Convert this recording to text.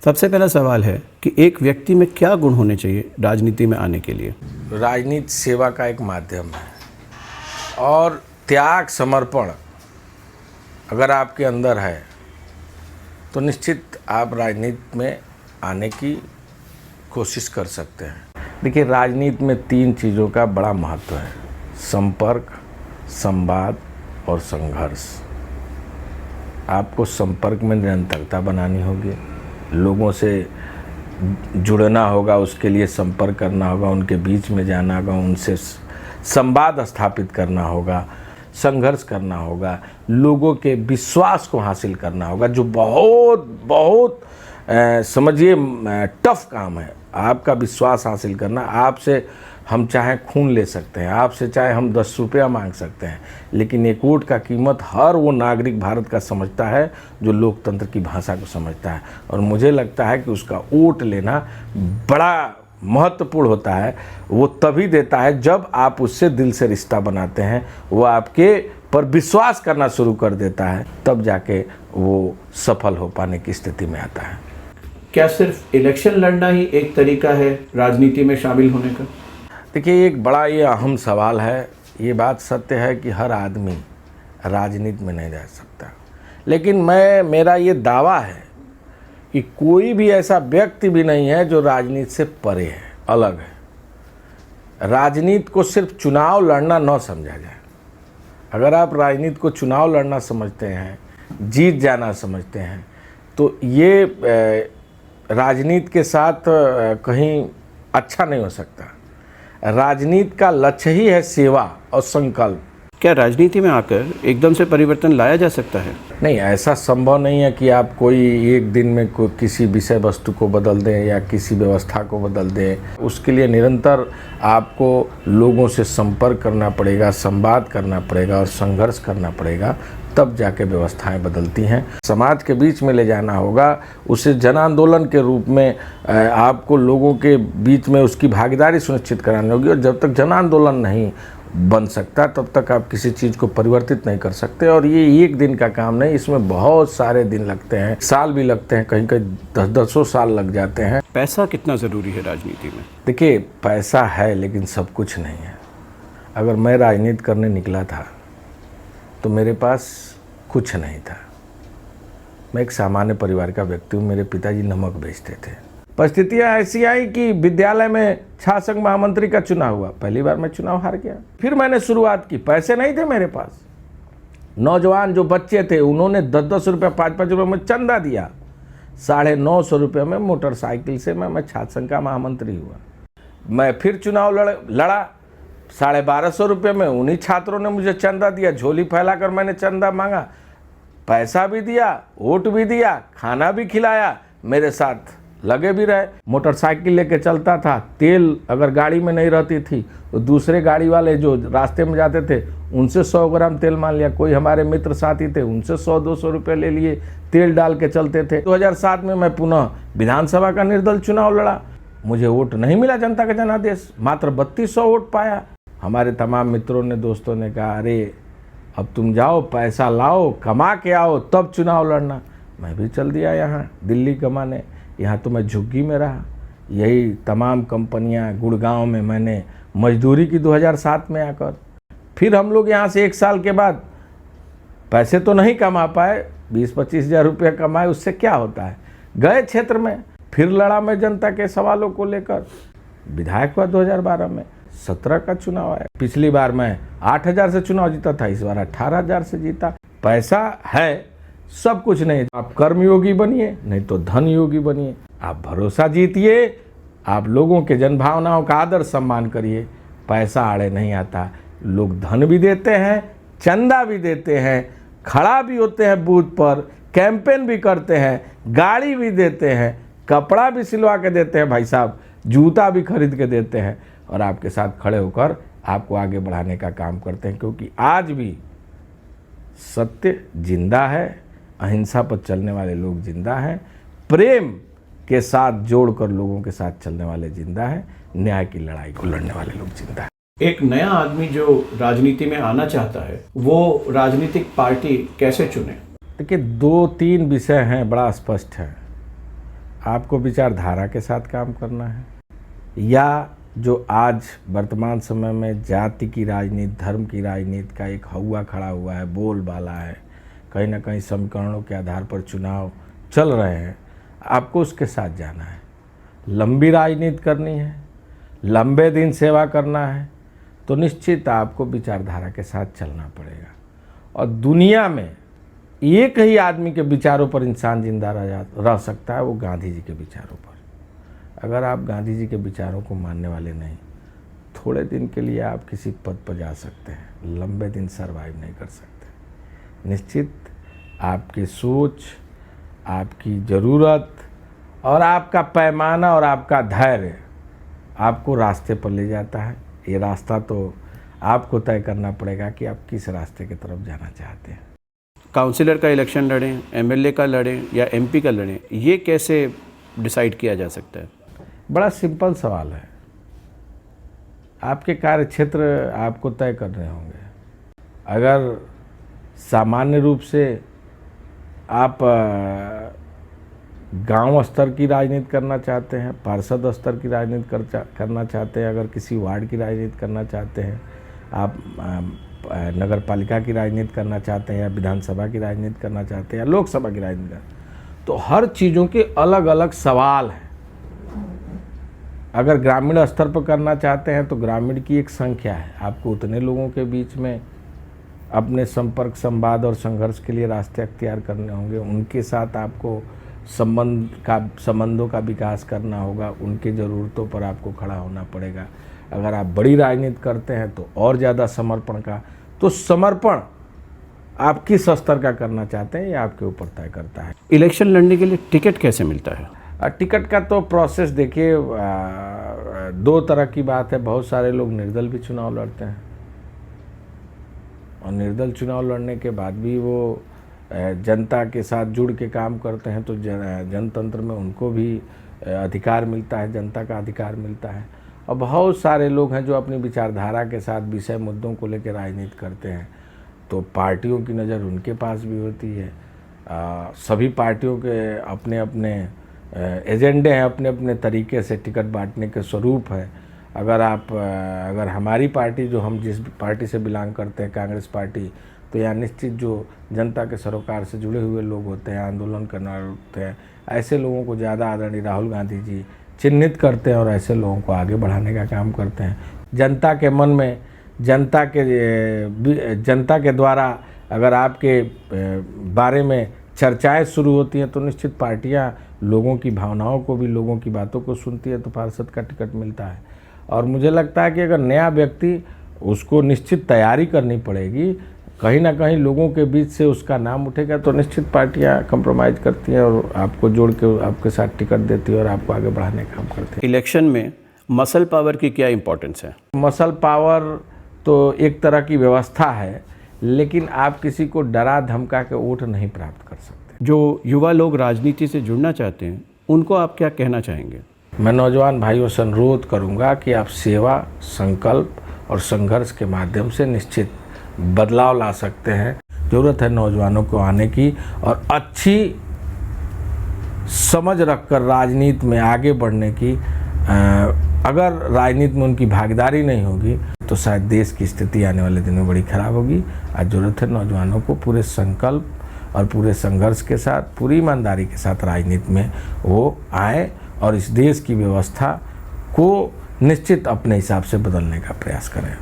सबसे पहला सवाल है कि एक व्यक्ति में क्या गुण होने चाहिए राजनीति में आने के लिए? राजनीति सेवा का एक माध्यम है और त्याग समर्पण अगर आपके अंदर है तो निश्चित आप राजनीति में आने की कोशिश कर सकते हैं। देखिए, राजनीति में 3 चीज़ों का बड़ा महत्व है: संपर्क, संवाद और संघर्ष। आपको संपर्क में निरंतरता बनानी होगी, लोगों से जुड़ना होगा, उसके लिए संपर्क करना होगा, उनके बीच में जाना होगा, उनसे संवाद स्थापित करना होगा, संघर्ष करना होगा, लोगों के विश्वास को हासिल करना होगा, जो बहुत बहुत समझिए टफ काम है। आपका विश्वास हासिल करना, आपसे हम चाहे खून ले सकते हैं, आपसे चाहे हम 10 रुपया मांग सकते हैं, लेकिन एक वोट का कीमत हर वो नागरिक भारत का समझता है जो लोकतंत्र की भाषा को समझता है। और मुझे लगता है कि उसका वोट लेना बड़ा महत्वपूर्ण होता है। वो तभी देता है जब आप उससे दिल से रिश्ता बनाते हैं, वो आपके पर विश्वास करना शुरू कर देता है, तब जाके वो सफल हो पाने की स्थिति में आता है। क्या सिर्फ इलेक्शन लड़ना ही एक तरीका है राजनीति में शामिल होने का? देखिए, एक बड़ा ये अहम सवाल है। ये बात सत्य है कि हर आदमी राजनीति में नहीं जा सकता, लेकिन मेरा ये दावा है कि कोई भी ऐसा व्यक्ति भी नहीं है जो राजनीति से परे है, अलग है। राजनीति को सिर्फ चुनाव लड़ना न समझा जाए। अगर आप राजनीति को चुनाव लड़ना समझते हैं, जीत जाना समझते हैं, तो ये राजनीति के साथ कहीं अच्छा नहीं हो सकता। राजनीति का लक्ष्य ही है सेवा और संकल्प। क्या राजनीति में आकर एकदम से परिवर्तन लाया जा सकता है? नहीं, ऐसा संभव नहीं है कि आप कोई एक दिन में किसी विषय वस्तु को बदल दें या किसी व्यवस्था को बदल दें। उसके लिए निरंतर आपको लोगों से संपर्क करना पड़ेगा, संवाद करना पड़ेगा और संघर्ष करना पड़ेगा, तब जाके व्यवस्थाएं बदलती हैं। समाज के बीच में ले जाना होगा, उसे जन आंदोलन के रूप में आपको लोगों के बीच में उसकी भागीदारी सुनिश्चित करानी होगी। और जब तक जन आंदोलन नहीं बन सकता तब तक आप किसी चीज़ को परिवर्तित नहीं कर सकते। और ये एक दिन का काम नहीं, इसमें बहुत सारे दिन लगते हैं, साल भी लगते हैं, कहीं कहीं 10-10 साल लग जाते हैं। पैसा कितना ज़रूरी है राजनीति में? देखिए, पैसा है लेकिन सब कुछ नहीं है। अगर मैं राजनीति करने निकला था तो मेरे पास कुछ नहीं था। मैं एक सामान्य परिवार का व्यक्ति हूँ। मेरे पिताजी नमक बेचते थे। परिस्थितियाँ ऐसी आई कि विद्यालय में छात्र संघ महामंत्री का चुनाव हुआ। पहली बार मैं चुनाव हार गया। फिर मैंने शुरुआत की। पैसे नहीं थे मेरे पास। नौजवान जो बच्चे थे उन्होंने 10-10 रुपये 5-5 रुपये में चंदा दिया। 950 रुपये में मोटरसाइकिल से मैं छात्र संघ का महामंत्री हुआ। मैं फिर चुनाव लड़ा। 1250 रुपये में उन्हीं छात्रों ने मुझे चंदा दिया। झोली फैलाकर मैंने चंदा मांगा, पैसा भी दिया, वोट भी दिया, खाना भी खिलाया, मेरे साथ लगे भी रहे। मोटरसाइकिल लेके चलता था। तेल अगर गाड़ी में नहीं रहती थी तो दूसरे गाड़ी वाले जो रास्ते में जाते थे उनसे 100 ग्राम तेल मान लिया। कोई हमारे मित्र साथी थे, उनसे 100-200 रुपये ले लिए, तेल डाल के चलते थे। 2007 में मैं पुनः विधानसभा का निर्दल चुनाव लड़ा। मुझे वोट नहीं मिला जनता का जनादेश, मात्र 3200 वोट पाया। हमारे तमाम मित्रों ने, दोस्तों ने कहा, अरे अब तुम जाओ, पैसा लाओ, कमा के आओ, तब चुनाव लड़ना। मैं भी चल दिया यहाँ दिल्ली कमाने। यहाँ तो मैं झुग्गी में रहा। यही तमाम कंपनियाँ गुड़गांव में मैंने मजदूरी की 2007 में आकर। फिर हम लोग यहाँ से 1 साल के बाद पैसे तो नहीं कमा पाए, 20-25 हज़ार रुपये कमाए, उससे क्या होता है। गए क्षेत्र में, फिर लड़ा मैं जनता के सवालों को लेकर। विधायक हुआ 2012 में। 17 का चुनाव आया। पिछली बार मैं 8,000 से चुनाव जीता था, इस बार 18,000 से जीता। पैसा है, सब कुछ नहीं। आप कर्मयोगी बनिए, नहीं तो धन योगी बनिए। आप भरोसा जीतिए, आप लोगों के जनभावनाओं का आदर सम्मान करिए। पैसा आड़े नहीं आता। लोग धन भी देते हैं, चंदा भी देते हैं, खड़ा भी होते हैं बूथ पर, कैंपेन भी करते हैं, गाड़ी भी देते हैं, कपड़ा भी सिलवा के देते हैं, भाई साहब जूता भी खरीद के देते हैं, और आपके साथ खड़े होकर आपको आगे बढ़ाने का काम करते हैं। क्योंकि आज भी सत्य जिंदा है, अहिंसा पर चलने वाले लोग जिंदा हैं, प्रेम के साथ जोड़कर लोगों के साथ चलने वाले जिंदा हैं, न्याय की लड़ाई को लड़ने वाले लोग जिंदा हैं। एक नया आदमी जो राजनीति में आना चाहता है वो राजनीतिक पार्टी कैसे चुने? देखिए, 2-3 विषय हैं, बड़ा स्पष्ट है। आपको विचारधारा के साथ काम करना है, या जो आज वर्तमान समय में जाति की राजनीति, धर्म की राजनीति का एक हवा खड़ा हुआ है, बोलबाला है, कहीं ना कहीं समीकरणों के आधार पर चुनाव चल रहे हैं, आपको उसके साथ जाना है। लंबी राजनीति करनी है, लंबे दिन सेवा करना है, तो निश्चित आपको विचारधारा के साथ चलना पड़ेगा। और दुनिया में एक ही आदमी के विचारों पर इंसान जिंदा रह सकता है, वो गांधी जी के विचारों पर। अगर आप गांधी जी के विचारों को मानने वाले नहीं, थोड़े दिन के लिए आप किसी पद पर जा सकते हैं, लंबे दिन सरवाइव नहीं कर सकते। निश्चित आपकी सोच, आपकी ज़रूरत और आपका पैमाना और आपका धैर्य आपको रास्ते पर ले जाता है। ये रास्ता तो आपको तय करना पड़ेगा कि आप किस रास्ते की तरफ जाना चाहते हैं। काउंसिलर का इलेक्शन लड़ें, एमएलए का लड़ें या एमपी का लड़ें, ये कैसे डिसाइड किया जा सकता है? बड़ा सिंपल सवाल है। आपके कार्य क्षेत्र आपको तय करने होंगे। अगर सामान्य रूप से आप गांव स्तर की राजनीति करना चाहते हैं, पार्षद स्तर की राजनीति करना चाहते हैं, अगर किसी वार्ड की राजनीति करना चाहते हैं, आप नगर पालिका की राजनीति करना चाहते हैं, या विधानसभा की राजनीति करना चाहते हैं, या लोकसभा की राजनीति, तो हर चीज़ों के अलग अलग सवाल हैं। अगर ग्रामीण स्तर पर करना चाहते हैं तो ग्रामीण की एक संख्या है, आपको उतने लोगों के बीच में अपने संपर्क, संवाद और संघर्ष के लिए रास्ते अख्तियार करने होंगे। उनके साथ आपको संबंधों का विकास करना होगा, उनकी ज़रूरतों पर आपको खड़ा होना पड़ेगा। अगर आप बड़ी राजनीति करते हैं तो और ज़्यादा समर्पण का, तो समर्पण आप किस स्तर का करना चाहते हैं ये आपके ऊपर तय करता है। इलेक्शन लड़ने के लिए टिकट कैसे मिलता है? टिकट का तो प्रोसेस देखिए, दो तरह की बात है। बहुत सारे लोग निर्दल भी चुनाव लड़ते हैं, और निर्दल चुनाव लड़ने के बाद भी वो जनता के साथ जुड़ के काम करते हैं, तो जनतंत्र में उनको भी अधिकार मिलता है, जनता का अधिकार मिलता है। और बहुत सारे लोग हैं जो अपनी विचारधारा के साथ विषय मुद्दों को लेकर राजनीति करते हैं, तो पार्टियों की नज़र उनके पास भी होती है। सभी पार्टियों के अपने अपने एजेंडे हैं, अपने अपने तरीके से टिकट बांटने के स्वरूप है। अगर हमारी पार्टी, जो हम जिस पार्टी से बिलोंग करते हैं, कांग्रेस पार्टी, तो यहाँ निश्चित जो जनता के सरोकार से जुड़े हुए लोग होते हैं, आंदोलन करने वाले होते हैं, ऐसे लोगों को ज़्यादा आदरणीय राहुल गांधी जी चिन्हित करते हैं और ऐसे लोगों को आगे बढ़ाने का काम करते हैं। जनता के मन में, जनता के द्वारा अगर आपके बारे में चर्चाएं शुरू होती हैं, तो निश्चित पार्टियां लोगों की भावनाओं को भी, लोगों की बातों को सुनती है, तो पार्षद का टिकट मिलता है। और मुझे लगता है कि अगर नया व्यक्ति, उसको निश्चित तैयारी करनी पड़ेगी, कहीं ना कहीं लोगों के बीच से उसका नाम उठेगा, तो निश्चित पार्टियां कंप्रोमाइज़ करती हैं और आपको जोड़ के आपके साथ टिकट देती है और आपको आगे बढ़ाने का काम करती है। इलेक्शन में मसल पावर की क्या इंपॉर्टेंस है? मसल पावर तो एक तरह की व्यवस्था है, लेकिन आप किसी को डरा धमका के वोट नहीं प्राप्त कर सकते। जो युवा लोग राजनीति से जुड़ना चाहते हैं, उनको आप क्या कहना चाहेंगे? मैं नौजवान भाइयों से अनुरोध करूंगा कि आप सेवा, संकल्प और संघर्ष के माध्यम से निश्चित बदलाव ला सकते हैं। ज़रूरत है नौजवानों को आने की और अच्छी समझ रखकर राजनीति में आगे बढ़ने की। अगर राजनीति में उनकी भागीदारी नहीं होगी तो शायद देश की स्थिति आने वाले दिनों में बड़ी खराब होगी। आज ज़रूरत है नौजवानों को पूरे संकल्प और पूरे संघर्ष के साथ, पूरी ईमानदारी के साथ राजनीति में वो आए और इस देश की व्यवस्था को निश्चित अपने हिसाब से बदलने का प्रयास करें।